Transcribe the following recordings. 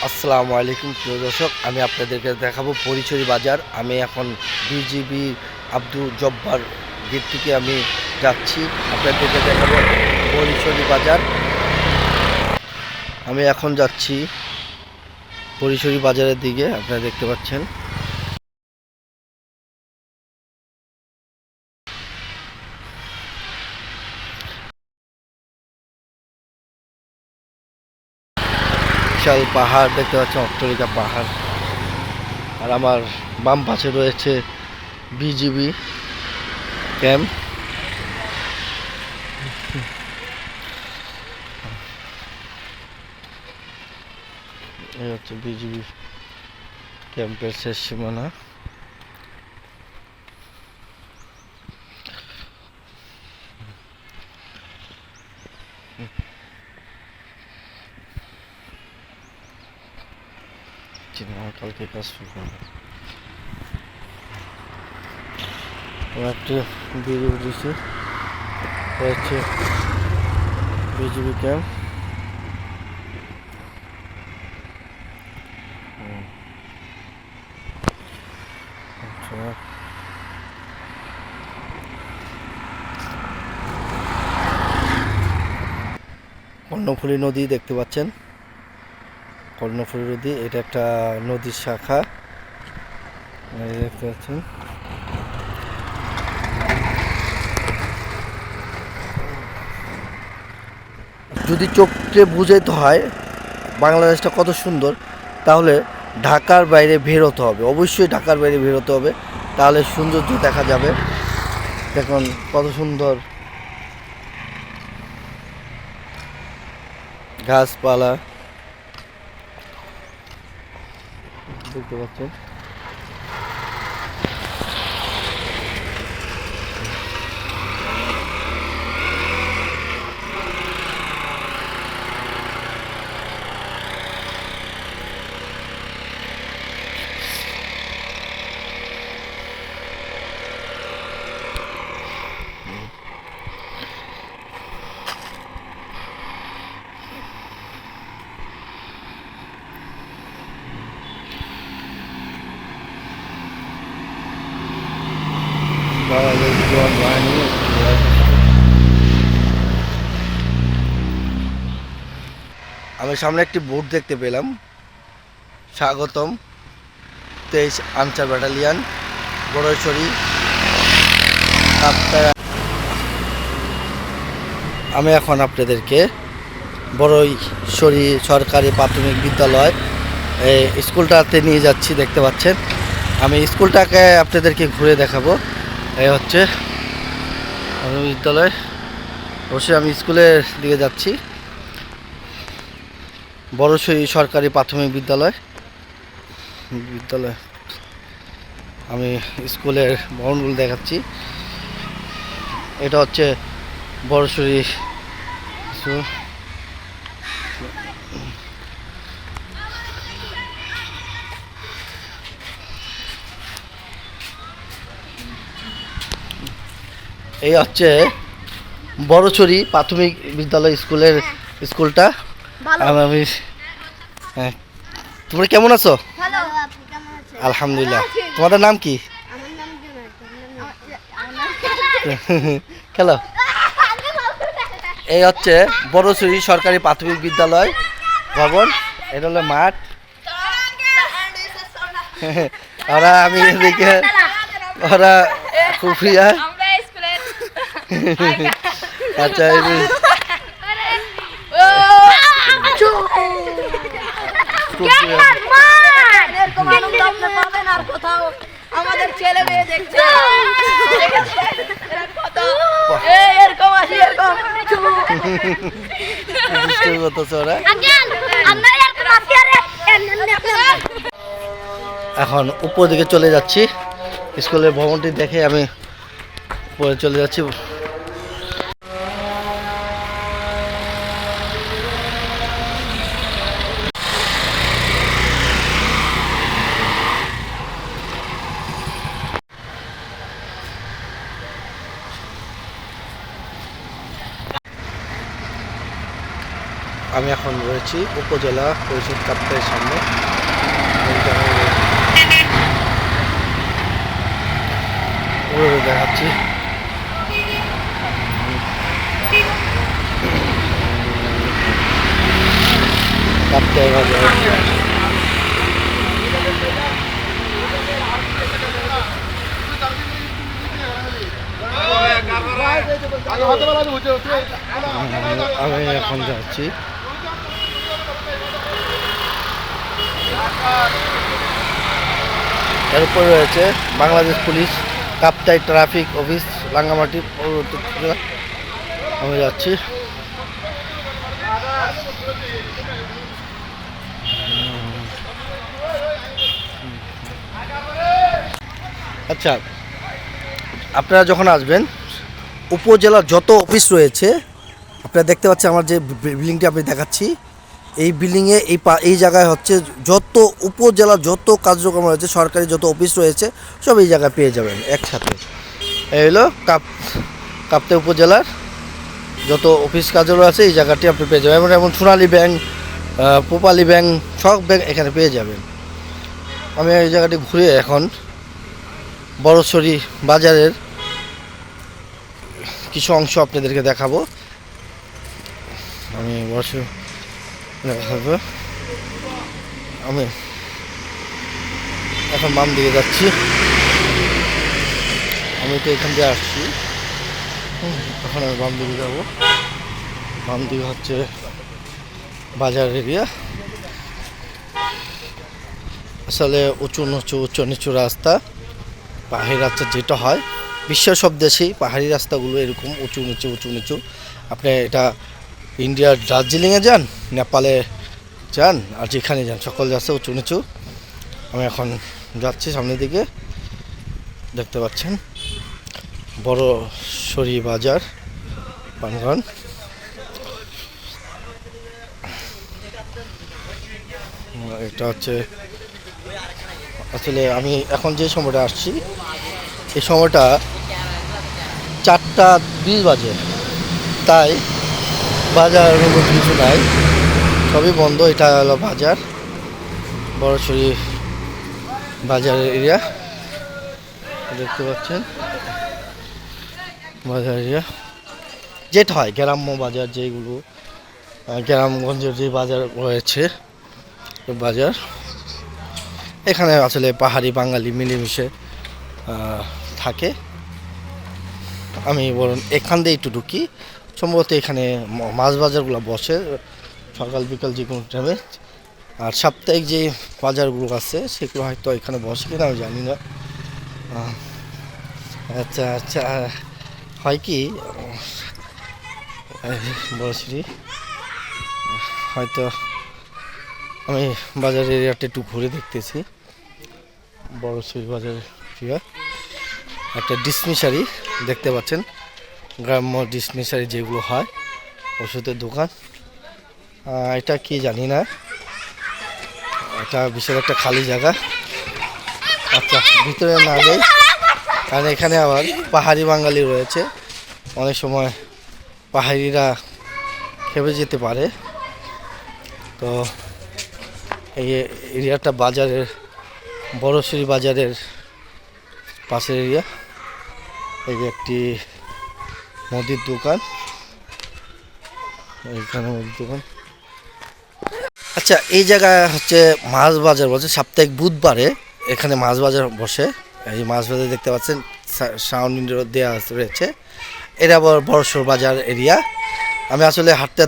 আসসালামু আলাইকুম প্রিয় দর্শক, আমি আপনাদেরকে দেখাবো পরিচরি বাজার। আমি এখন বিজিবি আব্দুল জব্বার গেট থেকে আমি যাচ্ছি, আপনাদেরকে দেখাবো পরিচরি বাজার। আমি এখন যাচ্ছি পরিচরি বাজারের দিকে, আপনারা দেখতে পাচ্ছেন। বিশাল পাহাড় দেখতে পাচ্ছেন, অট্টালিকা পাহাড়। আর আমার বাম পাশে রয়েছে বিজিবি ক্যাম্প। এই হচ্ছে বিজিবি ক্যাম্পের শেষ সীমানা। কালকে কাজ শুরু করবো। একটা ভিডিও দিচ্ছি, হচ্ছে বিজিবি ক্যাম্প। কর্ণফুলী নদী দেখতে পাচ্ছেন, কর্ণফুলী নদী, এটা একটা নদীর শাখা দেখতে পাচ্ছেন। যদি চোখে বুঝাইতে হয় বাংলাদেশটা কত সুন্দর, তাহলে ঢাকার বাইরে বের হতে হবে, অবশ্যই ঢাকার বাইরে বের হতে হবে, তাহলে সৌন্দর্য দেখা যাবে। দেখুন কত সুন্দর গাছপালা দেখতে পাচ্ছেন। আমি সামনে একটি বোর্ড দেখতে পেলাম, স্বাগতম 23 আনসার ব্যাটালিয়ান বড়ইছড়ি। আমি এখন আপনাদেরকে বড়ইছড়ি সরকারি প্রাথমিক বিদ্যালয় এই স্কুলটাতে নিয়ে যাচ্ছি, দেখতে পাচ্ছেন। আমি স্কুলটাকে আপনাদেরকে ঘুরে দেখাবো। এই হচ্ছে বিদ্যালয়, অবশ্যই আমি স্কুলের দিকে যাচ্ছি। বড়ইছড়ি সরকারি প্রাথমিক বিদ্যালয় আমি স্কুলের ভবনগুলো দেখাচ্ছি। এটা হচ্ছে বড়ইছড়ি স্কুল। এই হচ্ছে বড়ইছড়ি প্রাথমিক বিদ্যালয় স্কুলটা। আমি হ্যাঁ, তোমরা কেমন আছো? আলহামদুলিল্লাহ। তোমাদের নাম কি? খেলো। এই হচ্ছে বড়ইছড়ি সরকারি প্রাথমিক বিদ্যালয় ভবন, এটা হলো মাঠ। ওরা আমি এদিকে ওরা খুব প্রিয়া। আচ্ছা আমাদের ছেলে মেয়ে দেখছে এখন উপর দিকে চলে যাচ্ছি, স্কুলের ভবনটি দেখে আমি উপরে চলে যাচ্ছি। আমি এখন রয়েছি উপজেলা পরিষদ কাপ্তাইয়ের সামনে। দেখাচ্ছি কাপ্তাই বাজার। আমি এখন যাচ্ছি এরপর রয়েছে Bangladesh police Kaptai traffic office Rangamati পরবর্তী জেলা। আমি যাচ্ছি আচ্ছা, আপনারা যখন আসবেন উপজেলার যত অফিস রয়েছে আপনারা দেখতে পাচ্ছেন, আমার যে বিল্ডিংটি আপনি দেখাচ্ছি এই বিল্ডিংয়ে এই জায়গায় হচ্ছে যত উপজেলার যত কার্যক্রম রয়েছে, সরকারি যত অফিস রয়েছে সব এই জায়গায় পেয়ে যাবেন একসাথে। এই হলো কাপ্তাই উপজেলার যত অফিস কার্যালয় আছে এই জায়গাটি আপনি পেয়ে যাবেন। যেমন সোনালী ব্যাংক, পোপালি ব্যাংক, সব ব্যাংক এখানে পেয়ে যাবেন। আমি এই জায়গাটি ঘুরে এখন বড়ছড়ি বাজারের কিছু অংশ আপনাদেরকে দেখাবো। আমি আমি এখন বাম দিকে যাচ্ছি। আমি তো এখান দিয়ে আসছি, এখন আমি বাম দিকে যাবো। বাম দিকে হচ্ছে বাজার এরিয়া। আসলে উঁচু নিচু রাস্তা, পাহাড়ি রাস্তা যেটা হয় বিশ্বের সব দেশেই পাহাড়ি রাস্তাগুলো এরকম উঁচু নিচু। আপনি এটা ইন্ডিয়ার দার্জিলিংয়ে যান, নেপালে যান, আর যেখানে যান সকল রাস্তা উঁচু নিচু। আমি এখন যাচ্ছি সামনের দিকে, দেখতে পাচ্ছেন বড়ছড়ি বাজার পানগন। এটা হচ্ছে আসলে আমি এখন যে সময়টা আসছি এই সময়টা 4:20 বাজে, তাই বাজার কিছু নাই, সবই বন্ধ। এটা হলো বাজার, বড়ছড়ি বাজার এরিয়া দেখতে পাচ্ছেন। বাজার এরিয়া যেটা হয় গ্রাম্য বাজার, যেগুলো গ্রামগঞ্জের যে বাজার রয়েছে বাজার, এখানে আসলে পাহাড়ি বাঙালি মিলেমিশে থাকে। আমি বরং এখান দিয়ে একটু ঢুকি, সম্ভবত এখানে মাছ বাজারগুলো বসে সকাল বিকাল যে কোনো টাইমে। আর সাপ্তাহিক যে বাজারগুলো আছে সেগুলো হয়তো এখানে বসে কিনা আমি জানি না। আচ্ছা হয় কি বড়ছড়ি হয়তো আমি বাজার এরিয়াটা একটু ঘুরে দেখতেছি। বড়ছড়ি বাজার এরিয়া একটা ডিসমিসারি দেখতে পাচ্ছেন, গ্রাম্য ডিসমিসারি যেগুলো হয় ওষুধের দোকান। এটা কি জানি না, এটা বিশাল একটা খালি জায়গা। আচ্ছা ভিতরে না যাই, কারণ এখানে আবার পাহাড়ি বাঙালি রয়েছে, অনেক সময় পাহাড়িরা খেপে যেতে পারে। তো এই এরিয়াটা বাজারের বড়ছড়ি বাজারের পাশের এরিয়া। এই একটি মুদির দোকান, এইখানে মুদির দোকান। আচ্ছা এই জায়গায় হচ্ছে মাছ বাজার বসে সাপ্তাহিক বুধবারে, এখানে মাছ বাজার বসে। এই মাছ বাজার দেখতে পাচ্ছেন সাউন্ড দেওয়া রয়েছে। এটা বড়ছড়ি বাজার এরিয়া। আমি আসলে হাঁটতে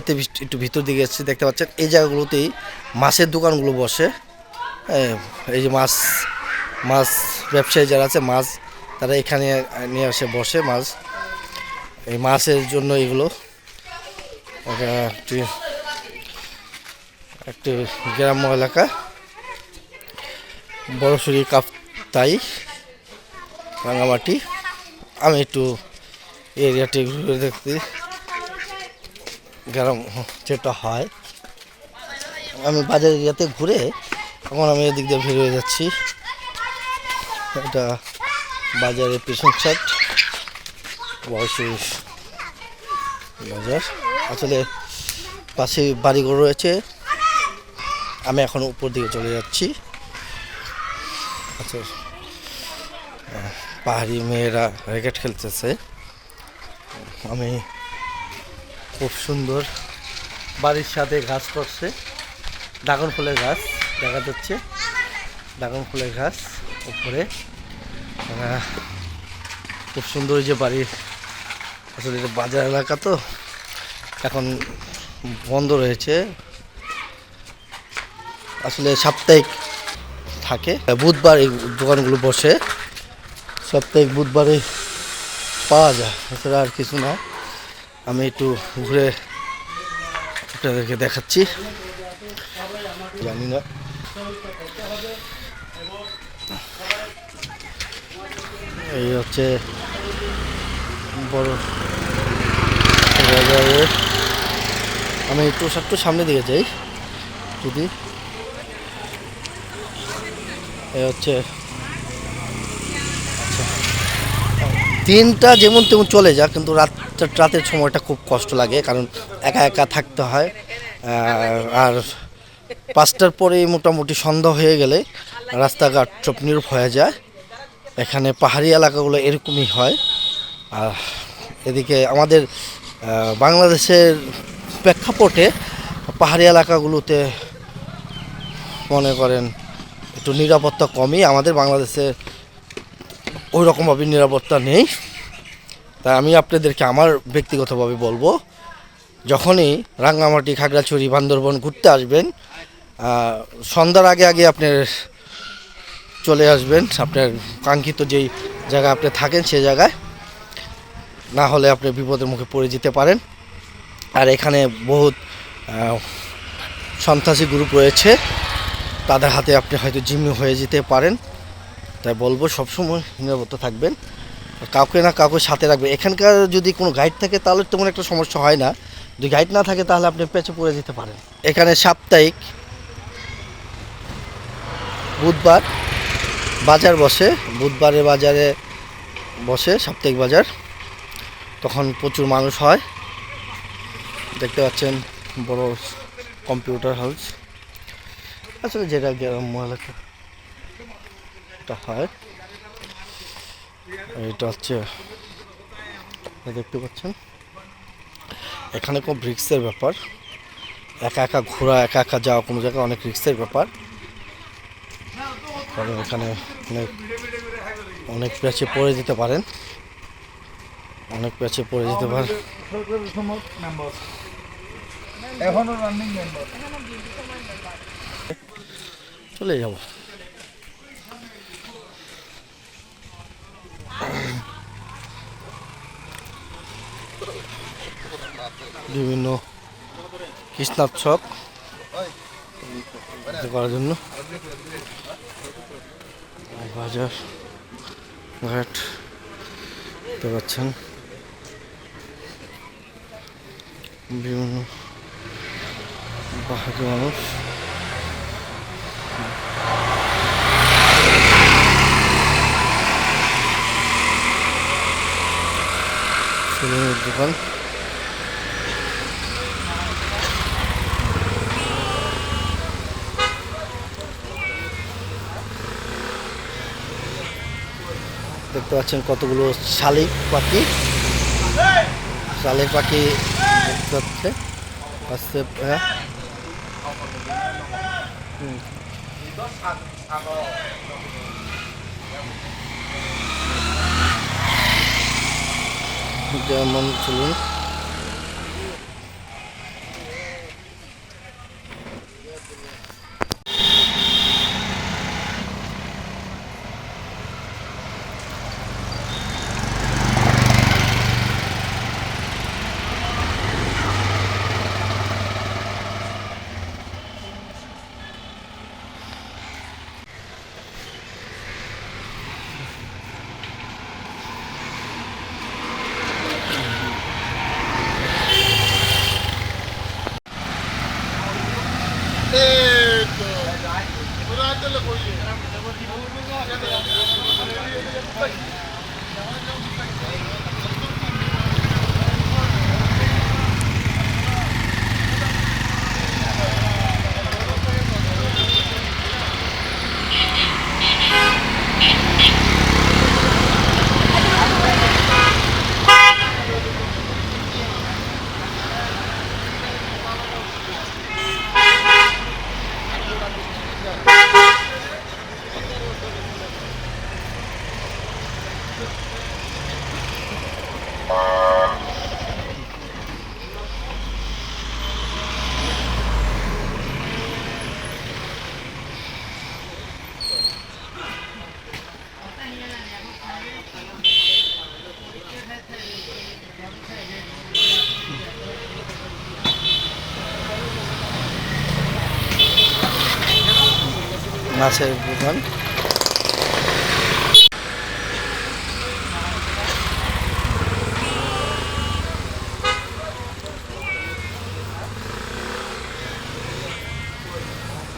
একটু ভিতর দিকে এসেছি, দেখতে পাচ্ছেন এই জায়গাগুলোতেই মাছের দোকানগুলো বসে। এই যে মাছ ব্যবসায়ী যারা আছে মাছ, তারা এখানে নিয়ে এসে বসে মাছ। এই মাছের জন্য এগুলো একটি গ্রাম্য এলাকা, বড়ছড়ি কাপ্তাই রাঙ্গামাটি। আমি একটু এরিয়াটি ঘুরে দেখতে, গ্রাম যেটা হয়। আমি বাজার এরিয়াতে ঘুরে এখন আমি এদিক দিয়ে বের হয়ে যাচ্ছি। এটা বাজারের পেছন সাইড বড়ছড়ি বাজার। আসলে পাশে বাড়িঘর রয়েছে। আমি এখন উপর দিকে চলে যাচ্ছি। আচ্ছা, পাহাড়ি মেয়েরা র্যাকেট খেলতেছে। আমি খুব সুন্দর বাড়ির সাথে গাছ করছে, ড্রাগন ফুলের গাছ দেখা যাচ্ছে, ড্রাগন ফুলের গাছ উপরে। খুব সুন্দর যে বাড়ি, আসলে এটা বাজার এলাকা তো এখন বন্ধ রয়েছে, আসলে সাপ্তাহিক থাকে, বুধবার এই দোকানগুলো বসে, সাপ্তাহিক বুধবারে পাওয়া যায়, এছাড়া আর কিছু না। আমি একটু ঘুরে আপনাদেরকে দেখাচ্ছি। জানি না এই হচ্ছে বড় বাজারের। আমি একটু সামনে দিকে যাই যদি, এই হচ্ছে দিনটা যেমন তেমন চলে যায়, কিন্তু রাতের সময়টা খুব কষ্ট লাগে, কারণ একা একা থাকতে হয়। আর 5টার পরে মোটামুটি সন্ধ্যা হয়ে গেলে রাস্তাঘাট সব নীরব হয়ে যায়। এখানে পাহাড়ি এলাকাগুলো এরকমই হয়। আর এদিকে আমাদের বাংলাদেশের প্রেক্ষাপটে পাহাড়ি এলাকাগুলোতে মনে করেন একটু নিরাপত্তা কমই, আমাদের বাংলাদেশে ওই রকমভাবে নিরাপত্তা নেই। তাই আমি আপনাদেরকে আমার ব্যক্তিগতভাবে বলবো, যখনই রাঙ্গামাটি, খাগড়াছড়ি, বান্দরবন ঘুরতে আসবেন, সন্ধ্যার আগে আগে আপনার চলে আসবেন আপনার কাঙ্ক্ষিত যেই জায়গায় আপনি থাকেন সেই জায়গায়, না হলে আপনি বিপদের মুখে পড়ে যেতে পারেন। আর এখানে বহুত সন্ত্রাসী গ্রুপ রয়েছে, তাদের হাতে আপনি হয়তো জিম্মি হয়ে যেতে পারেন। তাই বলবো সবসময় নিরাপত্তা থাকবেন, কাউকে না কাউকে সাথে রাখবেন। এখানকার যদি কোনো গাইড থাকে তাহলে তেমন একটা সমস্যা হয় না, যদি গাইড না থাকে তাহলে আপনি পেঁচে পড়ে যেতে পারেন। এখানে সাপ্তাহিক বুধবার বাজার বসে, বুধবারে বাজারে বসে সাপ্তাহিক বাজার, তখন প্রচুর মানুষ হয়। দেখতে পাচ্ছেন বড় কম্পিউটার হাউস, আসলে যেটা গ্রাম্য এলাকা হয়। এটা হচ্ছে দেখতে পাচ্ছেন, এখানে খুব রিস্কের ব্যাপার, একা একা ঘোরা, একা একা যাওয়া কোনো জায়গায় অনেক রিস্কের ব্যাপার, কারণ এখানে অনেক প্যাচে পড়ে যেতে পারেন, অনেক প্যাচে পড়ে যেতে পারেন। চলে যাব। বিভিন্ন কৃষ্ণাচ্ছক করার জন্য বাজার ঘাট দেখতে পাচ্ছেন, বিভিন্ন পাহাড়ি মানুষ, সেলুনের দোকান, দেখতে পাচ্ছেন কতগুলো শালিক পাখি, শালিক পাখি দেখতে পাচ্ছে আসছে। যেমন চলুন মাছের দোকান।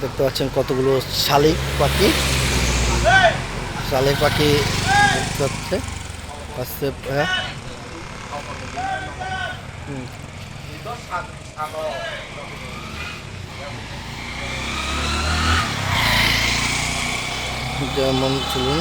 দেখতে পাচ্ছেন কতগুলো শালিক পাখি, শালিক পাখি দেখতে হচ্ছে আস্তে। হ্যাঁ, যেমন চলুন।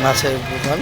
মাছের দোকান।